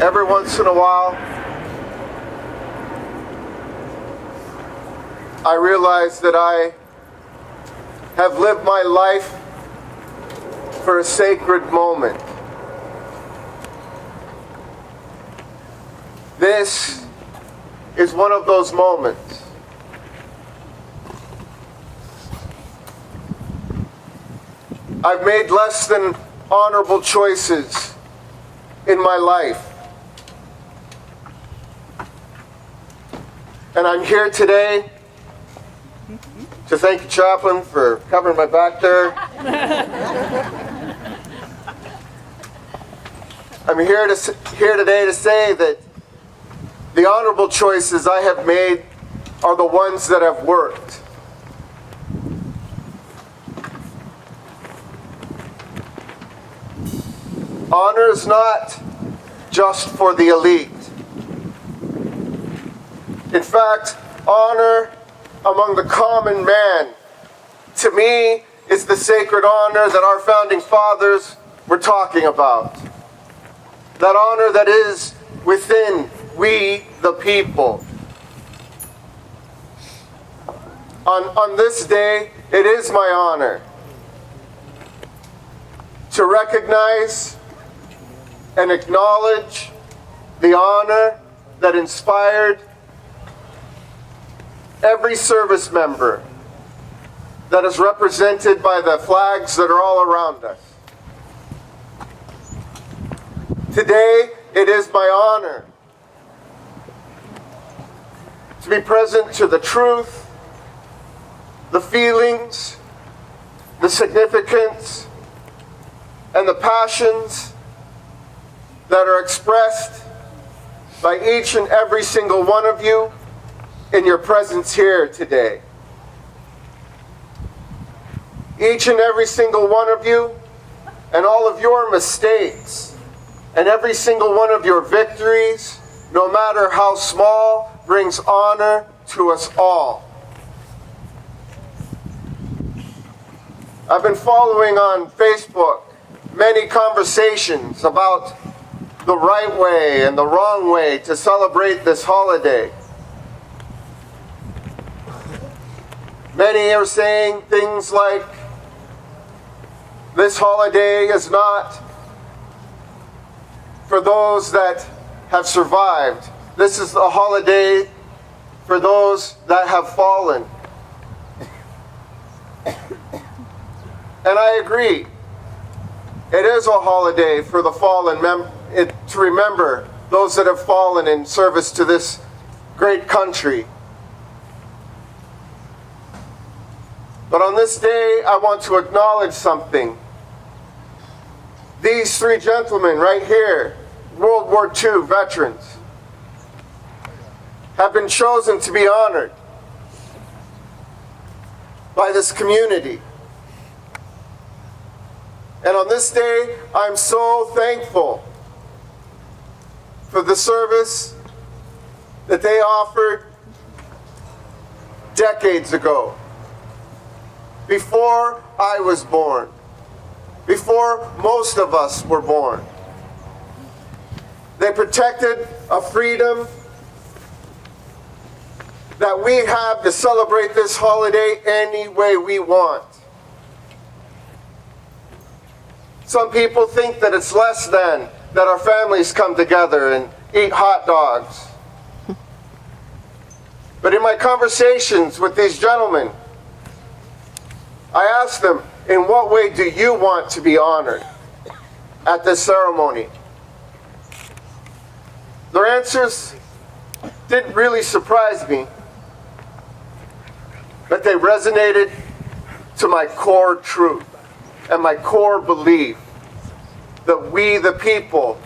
Every once in a while, I realize that I have lived my life for a sacred moment. This is one of those moments. I've made less than honorable choices in my life. And I'm here today to thank the chaplain for covering my back there. I'm here today to say that the honorable choices I have made are the ones that have worked. Honor is not just for the elite. In fact, honor among the common man, to me, is the sacred honor that our founding fathers were talking about. That honor that is within we, the people. On this day, it is my honor to recognize and acknowledge the honor that inspired every service member that is represented by the flags that are all around us. Today, it is my honor to be present to the truth, the feelings, the significance, and the passions that are expressed by each and every single one of you in your presence here today. Each and every single one of you, and all of your mistakes, and every single one of your victories, no matter how small, brings honor to us all. I've been following on Facebook many conversations about the right way and the wrong way to celebrate this holiday. Many are saying things like, this holiday is not for those that have survived. This is a holiday for those that have fallen. And I agree. It is a holiday for the fallen, to remember those that have fallen in service to this great country. But on this day, I want to acknowledge something. These three gentlemen right here, World War II veterans, have been chosen to be honored by this community. And on this day, I'm so thankful for the service that they offered decades ago, before I was born, before most of us were born. They protected a freedom that we have to celebrate this holiday any way we want. Some people think that it's less than that our families come together and eat hot dogs. But in my conversations with these gentlemen, I asked them, in what way do you want to be honored at this ceremony? Their answers didn't really surprise me, but they resonated to my core truth and my core belief that we, the people,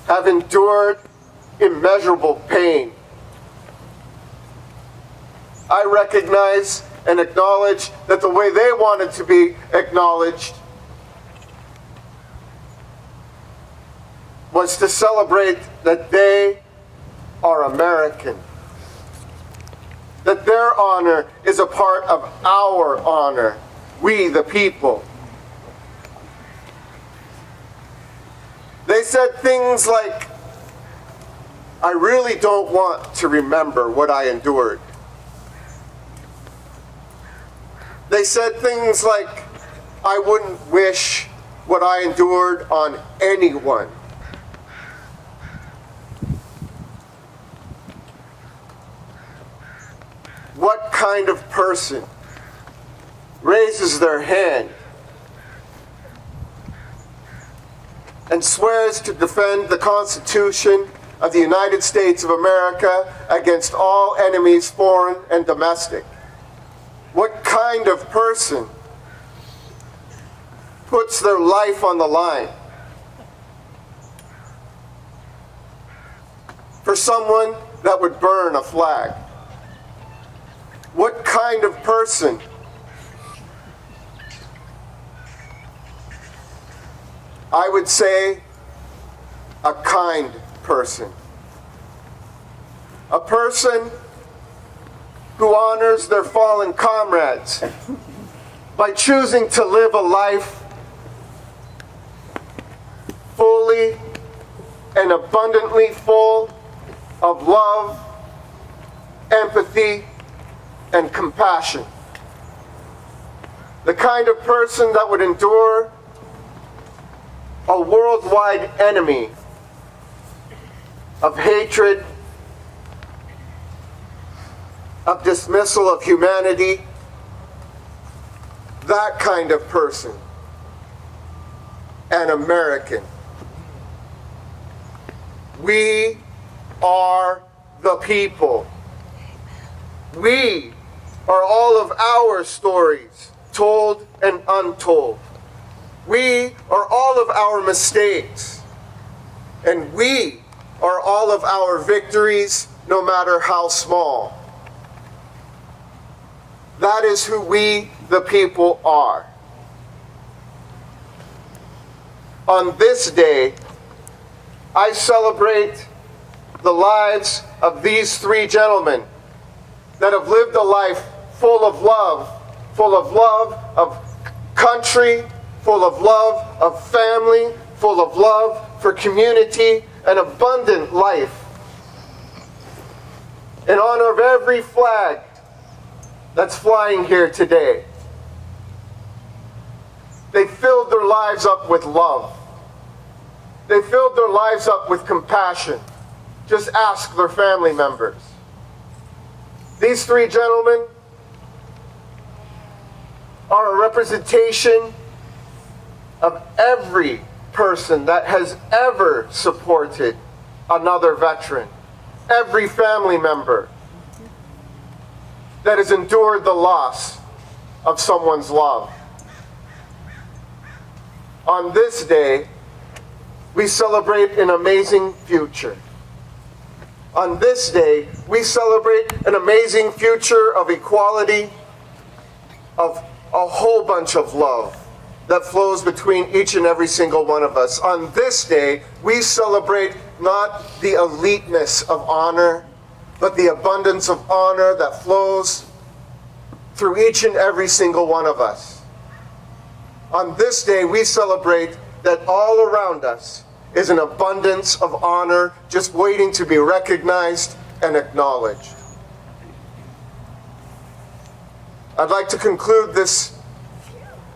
have endured immeasurable pain. I recognize and acknowledge that the way they wanted to be acknowledged was to celebrate that they are American. that their honor is a part of our honor, we the people. They said things like, I really don't want to remember what I endured. They said things like, I wouldn't wish what I endured on anyone. What kind of person raises their hand and swears to defend the Constitution of the United States of America against all enemies, foreign and domestic? What kind of person puts their life on the line for someone that would burn a flag? What kind of person I would say a kind person. A person who honors their fallen comrades by choosing to live a life fully and abundantly full of love, empathy, and compassion. The kind of person that would endure a worldwide enemy of hatred, of dismissal of humanity. That kind of person, an American. We are the people. We are all of our stories, told and untold. We are all of our mistakes, and we are all of our victories, no matter how small. That is who we, the people, are. On this day, I celebrate the lives of these three gentlemen that have lived a life full of love of country, full of love of family, full of love for community, an abundant life. In honor of every flag that's flying here today. They filled their lives up with love. They filled their lives up with compassion. Just ask their family members. These three gentlemen are a representation of every person that has ever supported another veteran, every family member that has endured the loss of someone's love. On this day, we celebrate an amazing future. On this day, we celebrate an amazing future of equality, of a whole bunch of love that flows between each and every single one of us. On this day, we celebrate not the eliteness of honor, but the abundance of honor that flows through each and every single one of us. On this day, we celebrate that all around us is an abundance of honor just waiting to be recognized and acknowledged. I'd like to conclude this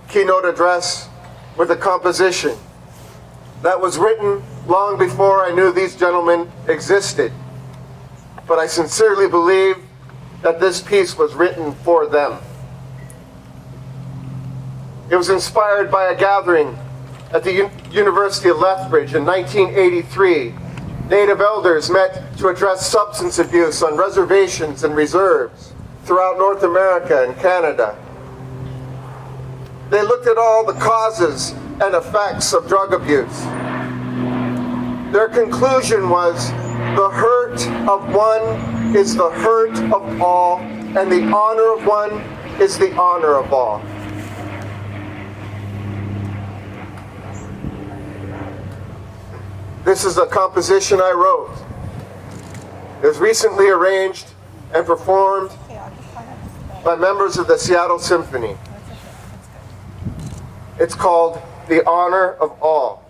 keynote address with a composition that was written long before I knew these gentlemen existed. But I sincerely believe that this piece was written for them. It was inspired by a gathering at the University of Lethbridge in 1983. Native elders met to address substance abuse on reservations and reserves throughout North America and Canada. They looked at all the causes and effects of drug abuse. Their conclusion was, the hurt of one is the hurt of all, and the honor of one is the honor of all. This is a composition I wrote. It was recently arranged and performed by members of the Seattle Symphony. It's called The Honor of All.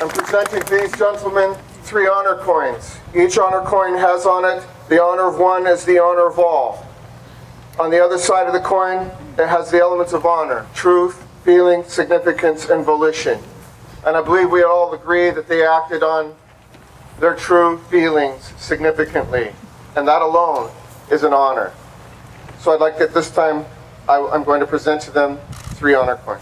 I'm presenting these gentlemen 3 honor coins. Each honor coin has on it, the honor of one is the honor of all. On the other side of the coin, it has the elements of honor: truth, feeling, significance, and volition. And I believe we all agree that they acted on their true feelings significantly. And that alone is an honor. So I'd like at this time, I'm going to present to them 3 honor coins.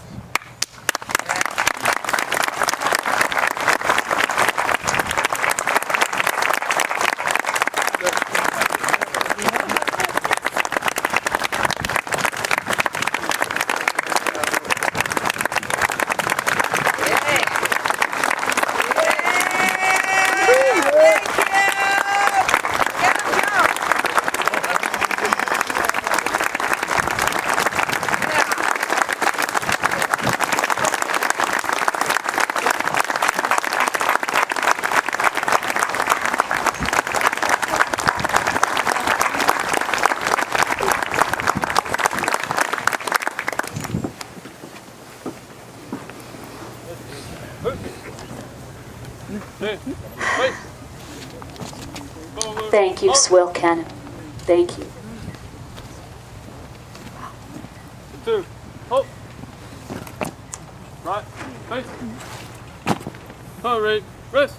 Thank you, Swil Kanim. Thank you. 2, hold. Right, face. All right, rest.